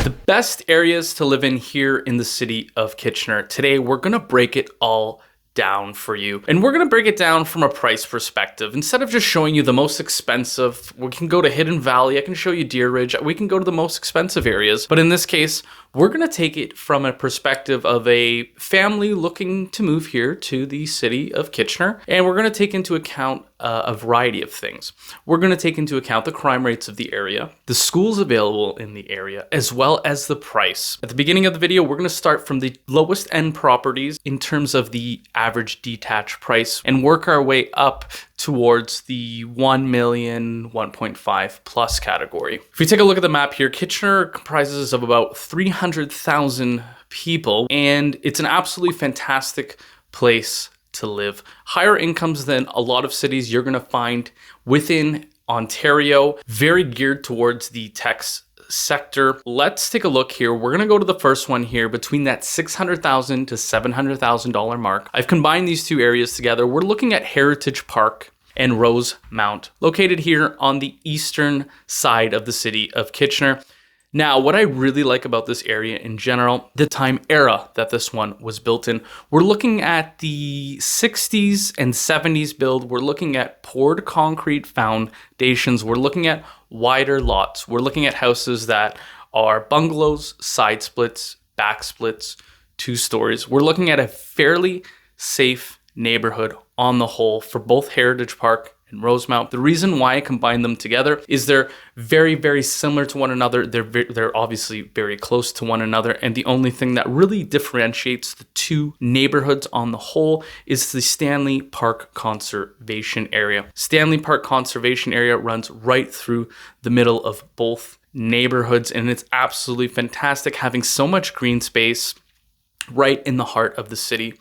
The best areas to live in here in the city of Kitchener. Today, we're gonna break it all down for you. And we're gonna break it down from a price perspective. Instead of just showing you the most expensive, we can go to Hidden Valley, I can show you Deer Ridge, we can go to the most expensive areas. But in this case, we're gonna take it from a perspective of a family looking to move here to the city of Kitchener. And we're gonna take into account a variety of things. We're gonna take into account the crime rates of the area, the schools available in the area, as well as the price. At the beginning of the video, we're gonna start from the lowest end properties in terms of the average detached price and work our way up towards the 1 million, 1.5 plus category. If we take a look at the map here, Kitchener comprises of about 300,000 people, and it's an absolutely fantastic place to live. Higher incomes than a lot of cities you're gonna find within Ontario, very geared towards the tech sector. Let's take a look here. We're gonna go to the first one here between that $600,000 to $700,000 mark. I've combined these two areas together. We're looking at Heritage Park and Rosemount, located here on the eastern side of the city of Kitchener. Now, what I really like about this area in general, the time era that this one was built in, we're looking at the 60s and 70s build. We're looking at poured concrete foundations. We're looking at wider lots. We're looking at houses that are bungalows, side splits, back splits, 2 stories. We're looking at a fairly safe neighborhood on the whole for both Heritage Park and Rosemount. The reason why I combine them together is they're very, very similar to one another. They're obviously very close to one another. And the only thing that really differentiates the two neighborhoods on the whole is the Stanley Park Conservation Area. Stanley Park Conservation Area runs right through the middle of both neighborhoods, and it's absolutely fantastic having so much green space right in the heart of the city.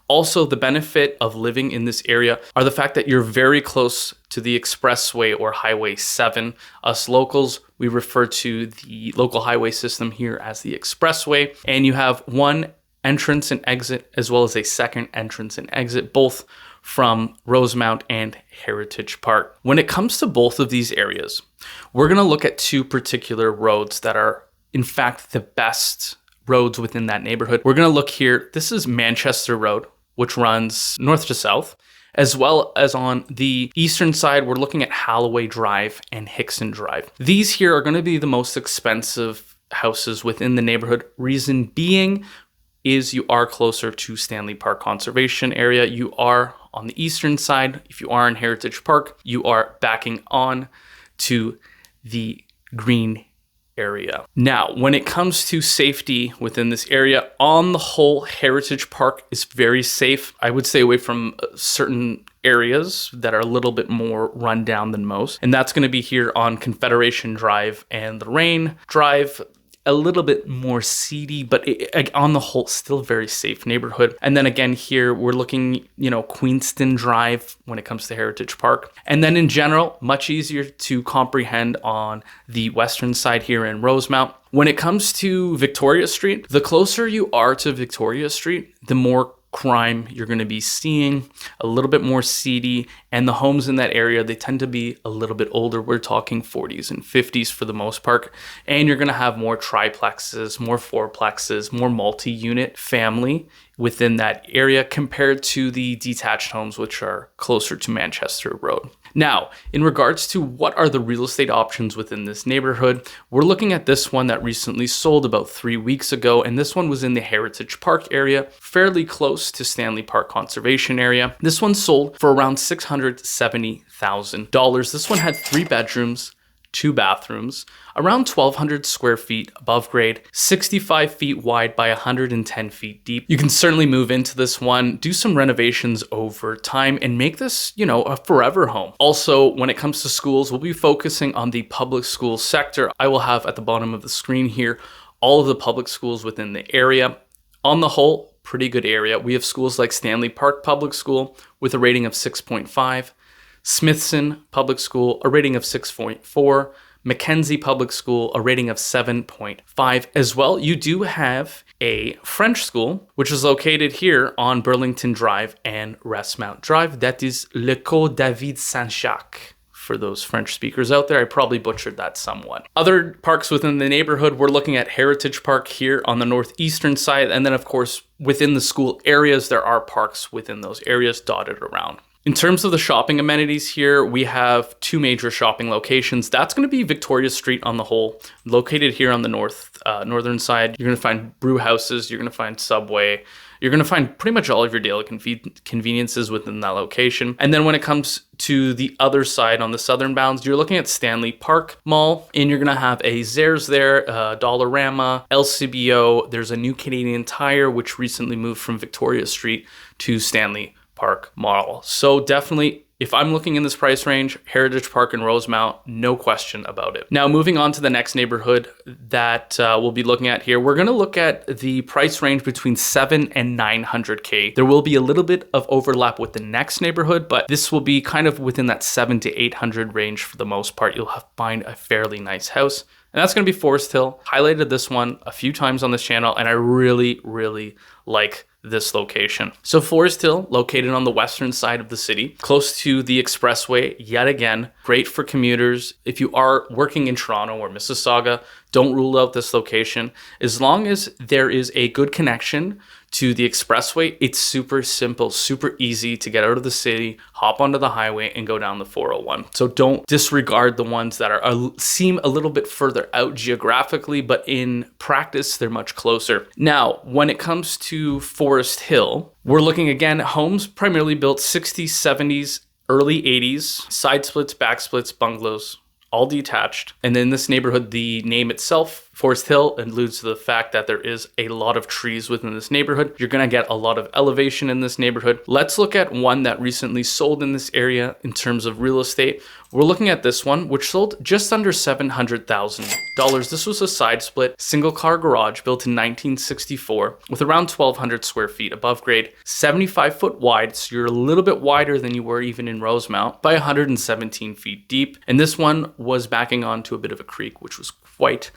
Also, the benefit of living in this area are the fact that you're very close to the expressway or Highway 7. Us locals, we refer to the local highway system here as the expressway. And you have one entrance and exit as well as a second entrance and exit, both from Rosemount and Heritage Park. When it comes to both of these areas, we're gonna look at 2 particular roads that are in fact the best roads within that neighborhood. We're gonna look here, this is Manchester Road, which runs north to south, as well as on the eastern side, we're looking at Holloway Drive and Hickson Drive. These here are gonna be the most expensive houses within the neighborhood. Reason being is you are closer to Stanley Park Conservation Area. You are on the eastern side. If you are in Heritage Park, you are backing on to the green area. Now, when it comes to safety within this area, on the whole, Heritage Park is very safe. I would stay away from certain areas that are a little bit more run down than most. And that's going to be here on Confederation Drive and Lorraine Drive. A little bit more seedy, but on the whole, still very safe neighborhood. And then again here, we're looking, Queenston Drive when it comes to Heritage Park. And then in general, much easier to comprehend on the western side here in Rosemount. When it comes to Victoria Street, the closer you are to Victoria Street, the more crime you're going to be seeing, a little bit more seedy, and the homes in that area, they tend to be a little bit older. We're talking 40s and 50s for the most part, and you're going to have more triplexes, more fourplexes, more multi-unit family within that area compared to the detached homes, which are closer to Manchester Road. Now, in regards to what are the real estate options within this neighborhood, we're looking at this one that recently sold about 3 weeks ago, and this one was in the Heritage Park area, fairly close to Stanley Park Conservation Area. This one sold for around $670,000. This one had 3 bedrooms, 2 bathrooms, around 1,200 square feet above grade, 65 feet wide by 110 feet deep. You can certainly move into this one, do some renovations over time, and make this, a forever home. Also, when it comes to schools, we'll be focusing on the public school sector. I will have at the bottom of the screen here all of the public schools within the area. On the whole, pretty good area. We have schools like Stanley Park Public School with a rating of 6.5, Smithson Public School, a rating of 6.4, Mackenzie Public School, a rating of 7.5. As well, you do have a French school, which is located here on Burlington Drive and Westmount Drive. That is L'École David Saint-Jacques for those French speakers out there. I probably butchered that somewhat. Other parks within the neighborhood, we're looking at Heritage Park here on the northeastern side. And then, of course, within the school areas, there are parks within those areas dotted around. In terms of the shopping amenities here, we have 2 major shopping locations. That's going to be Victoria Street on the whole, located here on the northern side. You're going to find brew houses, you're going to find Subway, you're going to find pretty much all of your daily conveniences within that location. And then when it comes to the other side on the southern bounds, you're looking at Stanley Park Mall, and you're going to have a Zehrs there, Dollarama, LCBO. There's a new Canadian Tire, which recently moved from Victoria Street to Stanley Park Mall. So definitely, if I'm looking in this price range, Heritage Park and Rosemount, no question about it. Now, moving on to the next neighborhood that we'll be looking at here, we're going to look at the price range between 7 and 900K. There will be a little bit of overlap with the next neighborhood, but this will be kind of within that 7 to 800 range for the most part. You'll find a fairly nice house. And that's going to be Forest Hill. Highlighted this one a few times on this channel, and I really, really like this location. So Forest Hill, located on the western side of the city, close to the expressway, yet again, great for commuters. If you are working in Toronto or Mississauga, don't rule out this location. As long as there is a good connection to the expressway, it's super simple, super easy to get out of the city, hop onto the highway, and go down the 401. So don't disregard the ones that seem a little bit further out geographically, but in practice, they're much closer. Now, when it comes to Forest Hill, we're looking again at homes primarily built 60s, 70s, early 80s, side splits, back splits, bungalows, all detached. And in this neighborhood, the name itself, Forest Hill, alludes to the fact that there is a lot of trees within this neighborhood. You're going to get a lot of elevation in this neighborhood. Let's look at one that recently sold in this area in terms of real estate. We're looking at this one, which sold just under $700,000. This was a side split, single car garage built in 1964 with around 1,200 square feet above grade, 75 foot wide. So you're a little bit wider than you were even in Rosemount, by 117 feet deep. And this one was backing onto a bit of a creek, which was quite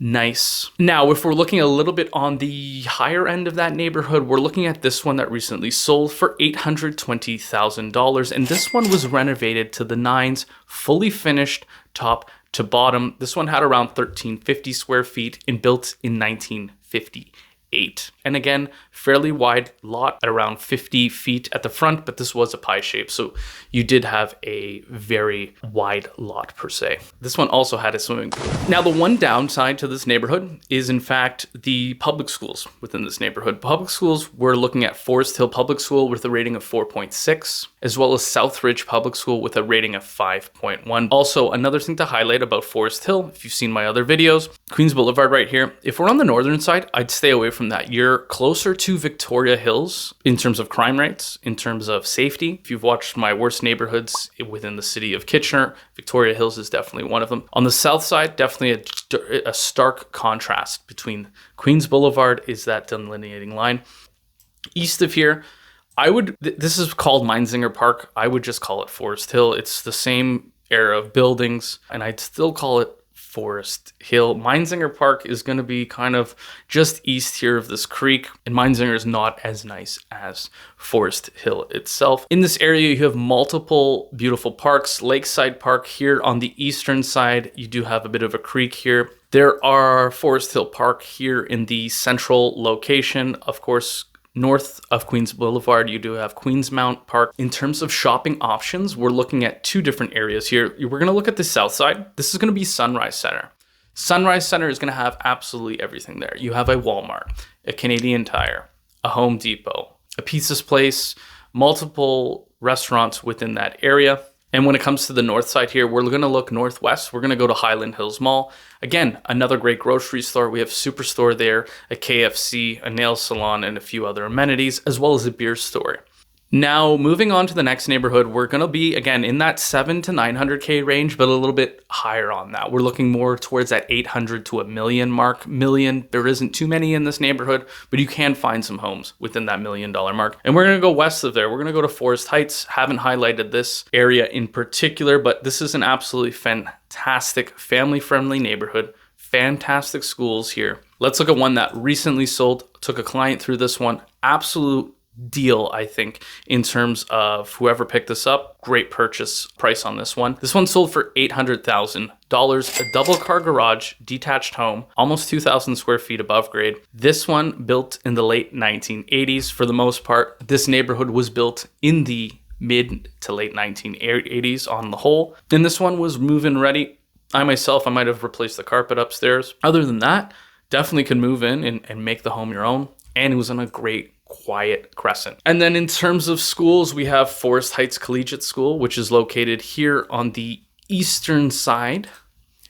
nice. Now, if we're looking a little bit on the higher end of that neighborhood, we're looking at this one that recently sold for $820,000. And this one was renovated to the nines, fully finished top to bottom. This one had around 1,350 square feet and built in 1958. And again, fairly wide lot at around 50 feet at the front, but this was a pie shape. So you did have a very wide lot per se. This one also had a swimming pool. Now, the one downside to this neighborhood is in fact the public schools within this neighborhood. Public schools, we're looking at Forest Hill Public School with a rating of 4.6, as well as Southridge Public School with a rating of 5.1. Also, another thing to highlight about Forest Hill, if you've seen my other videos, Queens Boulevard right here. If we're on the northern side, I'd stay away from that. You're closer to Victoria Hills in terms of crime rates, in terms of safety. If you've watched my worst neighborhoods within the city of Kitchener, Victoria Hills is definitely one of them. On the south side, definitely a stark contrast between Queens Boulevard is that delineating line. East of here, this is called Meinzinger Park. I would just call it Forest Hill. It's the same era of buildings, and I'd still call it Forest Hill. Meinzinger Park is going to be kind of just east here of this creek, and Meinzinger is not as nice as Forest Hill itself. In this area, you have multiple beautiful parks. Lakeside Park here on the eastern side, you do have a bit of a creek here. There are Forest Hill Park here in the central location. Of course, north of Queens Boulevard, you do have Queensmount Park. In terms of shopping options, we're looking at 2 different areas here. We're going to look at the south side. This is going to be Sunrise Center. Sunrise Center is going to have absolutely everything there. You have a Walmart, a Canadian Tire, a Home Depot, a Pizza's Place, multiple restaurants within that area. And when it comes to the north side here, we're going to look northwest. We're going to go to Highland Hills Mall. Again, another great grocery store. We have Superstore there, a KFC, a nail salon, and a few other amenities, as well as a beer store. Now, moving on to the next neighborhood, we're going to be, again, in that 7 to 900K range, but a little bit higher on that. We're looking more towards that 800 to $1 million mark. There isn't too many in this neighborhood, but you can find some homes within that $1 million mark. And we're going to go west of there. We're going to go to Forest Heights. Haven't highlighted this area in particular, but this is an absolutely fantastic family-friendly neighborhood. Fantastic schools here. Let's look at one that recently sold. Took a client through this one. Absolute deal, I think, in terms of whoever picked this up. Great purchase price on this one. This one sold for $800,000. A double car garage, detached home, almost 2,000 square feet above grade. This one built in the late 1980s for the most part. This neighborhood was built in the mid to late 1980s on the whole. And this one was move-in ready. I might have replaced the carpet upstairs. Other than that, definitely could move in and make the home your own. And it was on a great quiet crescent. And then in terms of schools, we have Forest Heights Collegiate School, which is located here on the eastern side.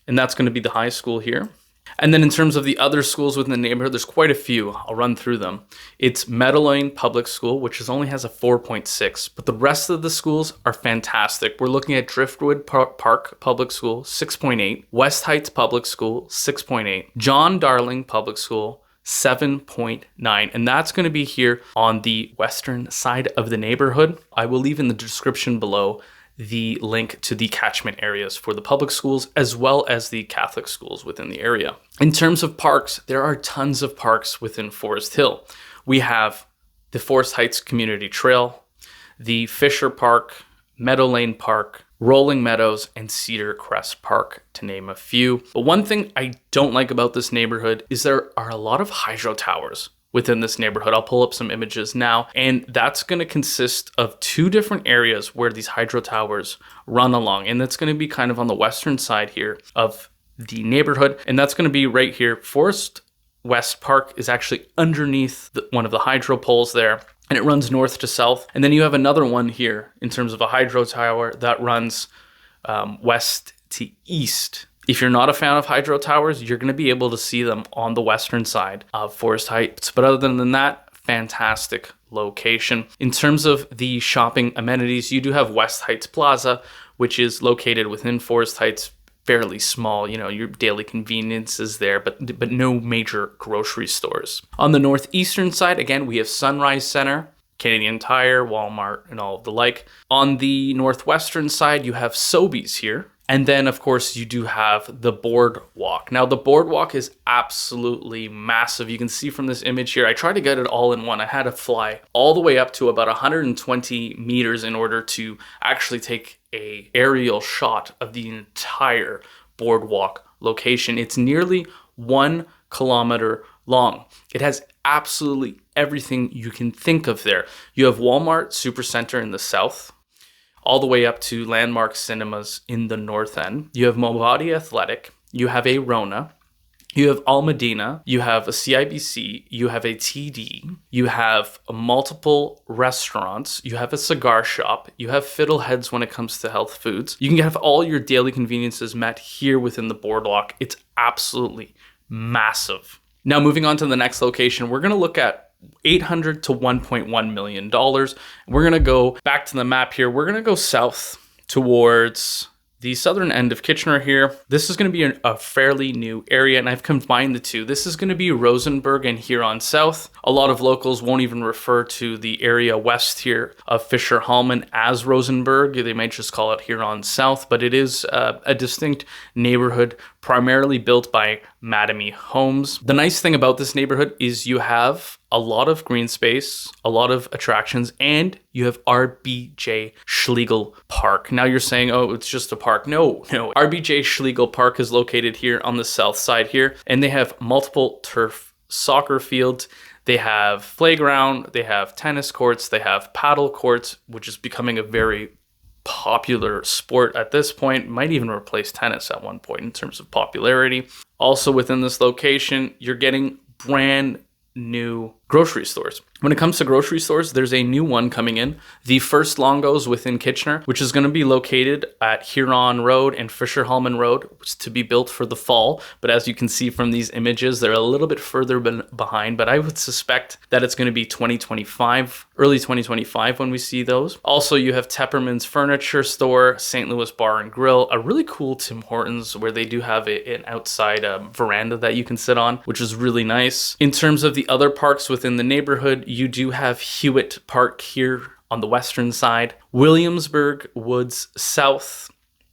And that's going to be the high school here. And then in terms of the other schools within the neighborhood, there's quite a few. I'll run through them. It's Meadow Lane Public School, which only has a 4.6, but the rest of the schools are fantastic. We're looking at Driftwood Park Public School, 6.8, West Heights Public School, 6.8, John Darling Public School, 7.9, and that's going to be here on the western side of the neighborhood. I will leave in the description below the link to the catchment areas for the public schools as well as the Catholic schools within the area. In terms of parks, there are tons of parks within Forest Hill. We have the Forest Heights Community Trail, the Fisher Park, Meadow Lane Park, Rolling Meadows, and Cedar Crest Park, to name a few. But one thing I don't like about this neighborhood is there are a lot of hydro towers within this neighborhood. I'll pull up some images now, and that's going to consist of two different areas where these hydro towers run along, and that's going to be kind of on the western side here of the neighborhood, and that's going to be right here. Forest West Park is actually underneath one of the hydro poles there, and it runs north to south. And then you have another one here in terms of a hydro tower that runs west to east. If you're not a fan of hydro towers, you're going to be able to see them on the western side of Forest Heights. But other than that, fantastic location. In terms of the shopping amenities, you do have West Heights Plaza, which is located within Forest Heights, fairly small. Your daily conveniences there, but no major grocery stores. On the northeastern side, again, we have Sunrise Center, Canadian Tire, Walmart, and all of the like. On the northwestern side, you have Sobeys here. And then, of course, you do have the boardwalk. Now, the boardwalk is absolutely massive. You can see from this image here, I tried to get it all in one. I had to fly all the way up to about 120 meters in order to actually take an aerial shot of the entire boardwalk location. It's nearly 1 kilometer long. It has absolutely everything you can think of there. You have Walmart Supercenter in the south, all the way up to Landmark Cinemas in the north end. You have Mobody Athletic, you have a Rona, you have Almadina, you have a CIBC, you have a TD, you have multiple restaurants, you have a cigar shop, you have Fiddleheads when it comes to health foods. You can have all your daily conveniences met here within the boardwalk. It's absolutely massive. Now, moving on to the next location, we're going to look at $800 to $1.1 million. We're going to go back to the map here. We're going to go south towards the southern end of Kitchener here. This is going to be a fairly new area, and I've combined the two. This is going to be Rosenberg and Huron South. A lot of locals won't even refer to the area west here of Fisher Hallman as Rosenberg. They might just call it Huron South, but it is a distinct neighborhood primarily built by Mattamy Homes. The nice thing about this neighborhood is you have a lot of green space, a lot of attractions, and you have RBJ Schlegel Park. Now you're saying, oh, it's just a park. No. RBJ Schlegel Park is located here on the south side here, and they have multiple turf soccer fields. They have playground, they have tennis courts, they have paddle courts, which is becoming a very popular sport at this point. Might even replace tennis at one point in terms of popularity. Also within this location, you're getting brand new grocery stores. When it comes to grocery stores, there's a new one coming in. The first Longo's within Kitchener, which is going to be located at Huron Road and Fisher Hallman Road, which is to be built for the fall. But as you can see from these images, they're a little bit further behind, but I would suspect that it's going to be 2025, early 2025 when we see those. Also, you have Tepperman's Furniture Store, St. Louis Bar and Grill, a really cool Tim Hortons where they do have an outside veranda that you can sit on, which is really nice. In terms of the other parks within the neighborhood, you do have Hewitt Park here on the western side, Williamsburg Woods South.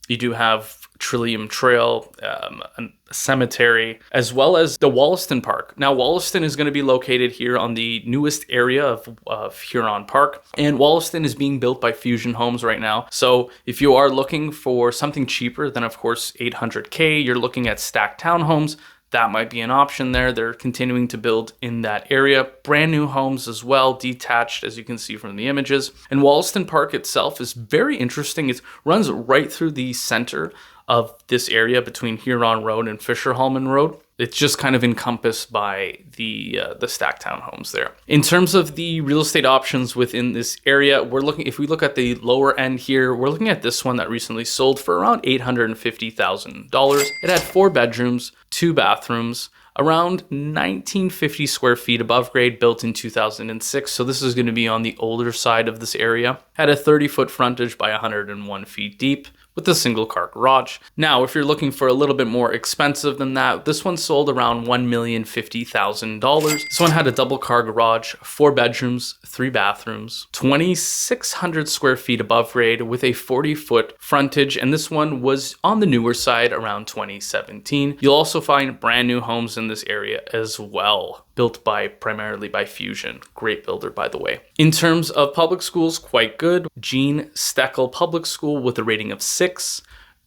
You do have Trillium Trail, a cemetery, as well as the Wollaston Park. Now, Wollaston is going to be located here on the newest area of Huron Park, and Wollaston is being built by Fusion Homes right now. So if you are looking for something cheaper than, of course, $800K, you're looking at stacked townhomes, that might be an option there. They're continuing to build in that area. Brand new homes as well, detached, as you can see from the images. And Wollaston Park itself is very interesting. It runs right through the center of this area between Huron Road and Fisher-Hallman Road. It's just kind of encompassed by the stacked townhomes there. In terms of the real estate options within this area, if we look at the lower end here, we're looking at this one that recently sold for around $850,000. It had 4 bedrooms, 2 bathrooms, around 1950 square feet above grade, built in 2006. So this is going to be on the older side of this area. Had a 30-foot frontage by 101 feet deep, with a single car garage. Now, if you're looking for a little bit more expensive than that, this one sold around $1,050,000. This one had a double car garage, 4 bedrooms, 3 bathrooms, 2,600 square feet above grade with a 40-foot frontage. And this one was on the newer side, around 2017. You'll also find brand new homes in this area as well, built primarily by Fusion. Great builder, by the way. In terms of public schools, quite good. Jean Steckel Public School with a rating of 6.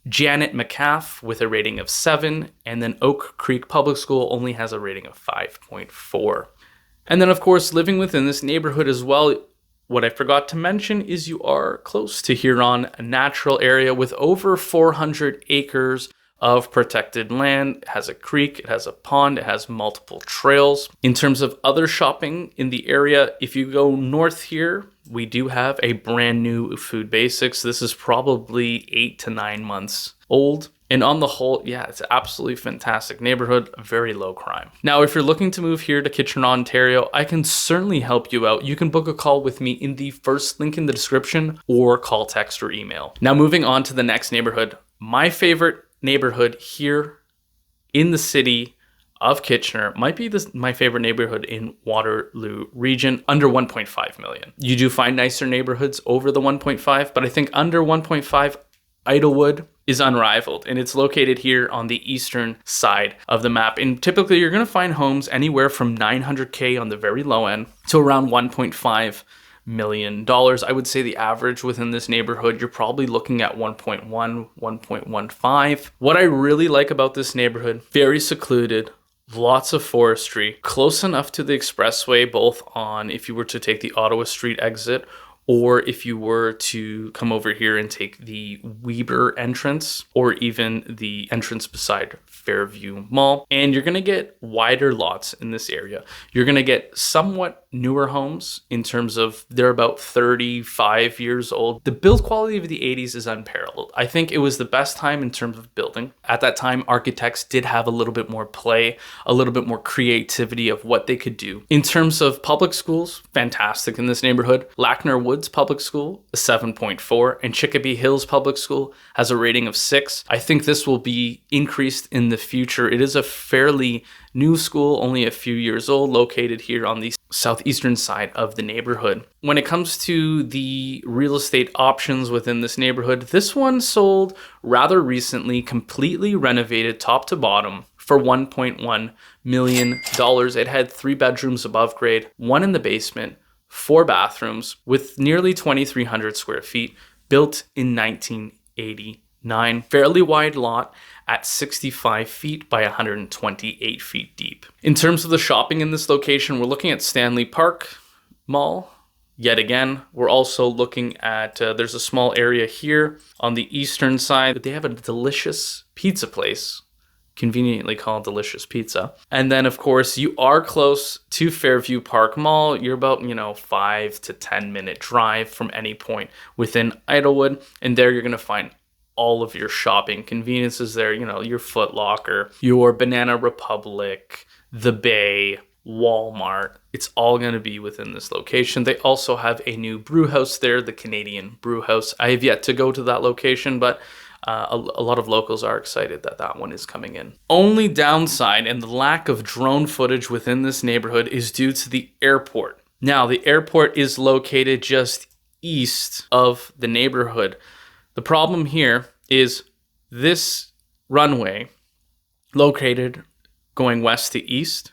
Janet McCaff with a rating of 7. And then Oak Creek Public School only has a rating of 5.4. And then, of course, living within this neighborhood as well, what I forgot to mention is you are close to Huron, a natural area with over 400 acres of protected land. It has a creek, it has a pond, it has multiple trails. In terms of other shopping in the area, if you go north here, we do have a brand new Food Basics. This is probably 8 to 9 months old. And on the whole, yeah, it's absolutely fantastic neighborhood, very low crime. Now, if you're looking to move here to Kitchener, Ontario, I can certainly help you out. You can book a call with me in the first link in the description, or call, text, or email. Now, moving on to the next neighborhood, my favorite neighborhood here in the city of Kitchener, might be my favorite neighborhood in Waterloo region, under 1.5 million. You do find nicer neighborhoods over the 1.5, but I think under 1.5, Idlewood is unrivaled, and it's located here on the eastern side of the map. And typically you're going to find homes anywhere from $900K on the very low end to around $1.5 million. I would say the average within this neighborhood, you're probably looking at 1.1, 1.15. What I really like about this neighborhood, very secluded, lots of forestry, close enough to the expressway, both on if you were to take the Ottawa Street exit, or if you were to come over here and take the Weber entrance, or even the entrance beside Fairview Mall. And you're going to get wider lots in this area. You're going to get somewhat newer homes in terms of they're about 35 years old. The build quality of the 80s is unparalleled. I think it was the best time in terms of building. At that time, architects did have a little bit more play, a little bit more creativity of what they could do. In terms of public schools, fantastic in this neighborhood. Lackner Woods Public School, a 7.4, and Chicopee Hills Public School has a rating of 6. I think this will be increased in the future. It is a fairly new school, only a few years old, located here on the southeastern side of the neighborhood. When it comes to the real estate options within this neighborhood, this one sold rather recently, completely renovated top to bottom for $1.1 million. It had 3 bedrooms above grade, 1 in the basement, 4 bathrooms with nearly 2,300 square feet, built in 1989. Fairly wide lot at 65 feet by 128 feet deep. In terms of the shopping in this location, we're looking at Stanley Park Mall. Yet again, we're also looking at, there's a small area here on the eastern side. They have a delicious pizza place, conveniently called Delicious Pizza. And then, of course, you are close to Fairview Park Mall. You're about, 5 to 10 minute drive from any point within Idlewood. And there you're going to find all of your shopping conveniences there, your Foot Locker, your Banana Republic, the Bay, Walmart. It's all going to be within this location. They also have a new brew house there, the Canadian Brew House. I have yet to go to that location, but a lot of locals are excited that that one is coming in. Only downside and the lack of drone footage within this neighborhood is due to the airport. Now, the airport is located just east of the neighborhood. The problem here is This runway, located going west to east,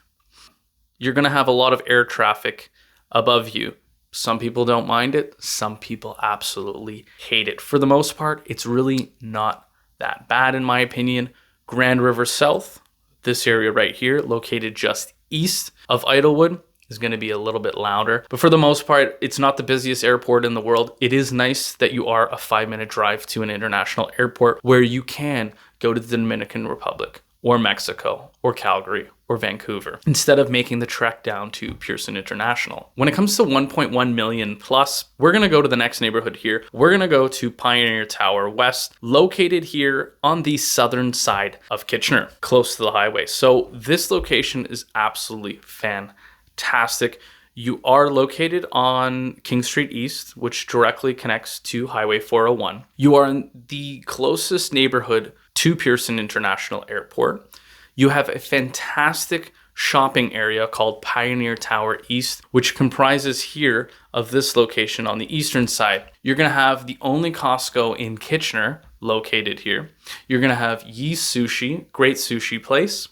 you're going to have a lot of air traffic above you. Some people don't mind it. Some people absolutely hate it. For the most part, it's really not that bad in my opinion. Grand River South, this area right here, located just east of Idlewood, is going to be a little bit louder. But for the most part, it's not the busiest airport in the world. It is nice that you are a 5-minute drive to an international airport where you can go to the Dominican Republic or Mexico or Calgary or Vancouver instead of making the trek down to Pearson International. When it comes to 1.1 million plus, we're going to go to the next neighborhood here. We're going to go to Pioneer Tower West, located here on the southern side of Kitchener, close to the highway. So this location is absolutely fantastic. You are located on King Street East, which directly connects to Highway 401. You are in the closest neighborhood to Pearson International Airport. You have a fantastic shopping area called Pioneer Tower East, which comprises here of this location on the eastern side. You're going to have the only Costco in Kitchener located here. You're going to have Yi's Sushi, great sushi place.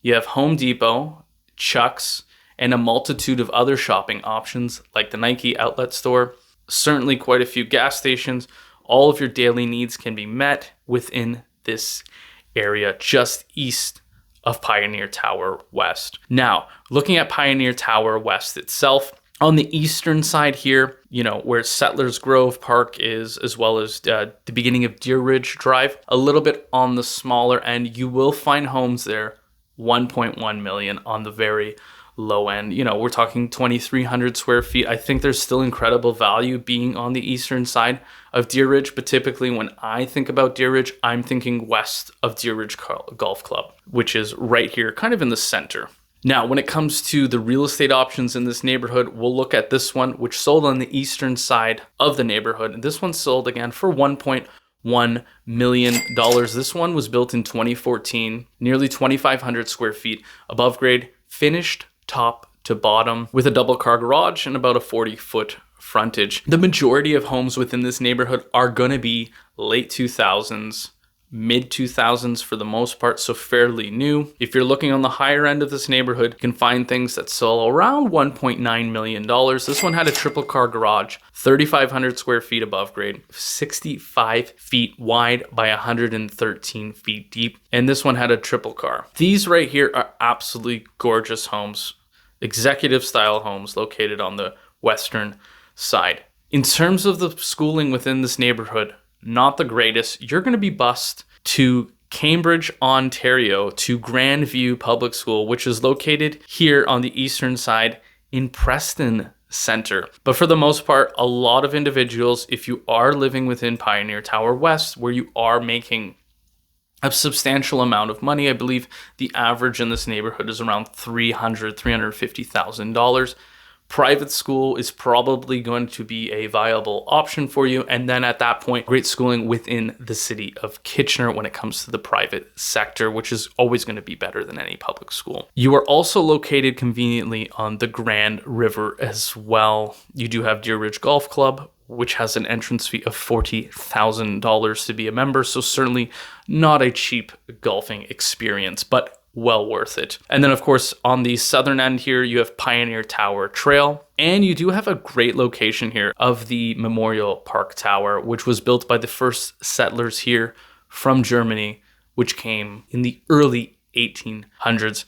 You have Home Depot, Chuck's, and a multitude of other shopping options like the Nike outlet store. Certainly quite a few gas stations. All of your daily needs can be met within this area just east of Pioneer Tower West. Now, looking at Pioneer Tower West itself, on the eastern side here, where Settlers Grove Park is, as well as the beginning of Deer Ridge Drive, a little bit on the smaller end, you will find homes there, 1.1 million on the very low end. We're talking 2,300 square feet. I think there's still incredible value being on the eastern side of Deer Ridge, but typically when I think about Deer Ridge, I'm thinking west of Deer Ridge Golf Club, which is right here, kind of in the center. Now, when it comes to the real estate options in this neighborhood, we'll look at this one, which sold on the eastern side of the neighborhood. And this one sold again for $1.1 million. This one was built in 2014, nearly 2,500 square feet, above grade, finished top to bottom with a double car garage and about a 40-foot frontage. The majority of homes within this neighborhood are going to be late 2000s, mid 2000s for the most part, so fairly new. If you're looking on the higher end of this neighborhood, you can find things that sell around $1.9 million. This one had a triple car garage, 3,500 square feet above grade, 65 feet wide by 113 feet deep. And this one had a triple car. These right here are absolutely gorgeous homes, executive style homes located on the western side. In terms of the schooling within this neighborhood, not the greatest. You're going to be bused to Cambridge, Ontario, to Grandview Public School, which is located here on the eastern side in Preston Center. But for the most part, a lot of individuals, if you are living within Pioneer Tower West, where you are making a substantial amount of money, I believe the average in this neighborhood is around $350,000. Private school is probably going to be a viable option for you. And then at that point, great schooling within the city of Kitchener when it comes to the private sector, which is always going to be better than any public school. You are also located conveniently on the Grand River as well. You do have Deer Ridge Golf Club, which has an entrance fee of $40,000 to be a member. So certainly not a cheap golfing experience, but well worth it. And then of course, on the southern end here, you have Pioneer Tower Trail, and you do have a great location here of the Memorial Park Tower, which was built by the first settlers here from Germany, which came in the early 1800s.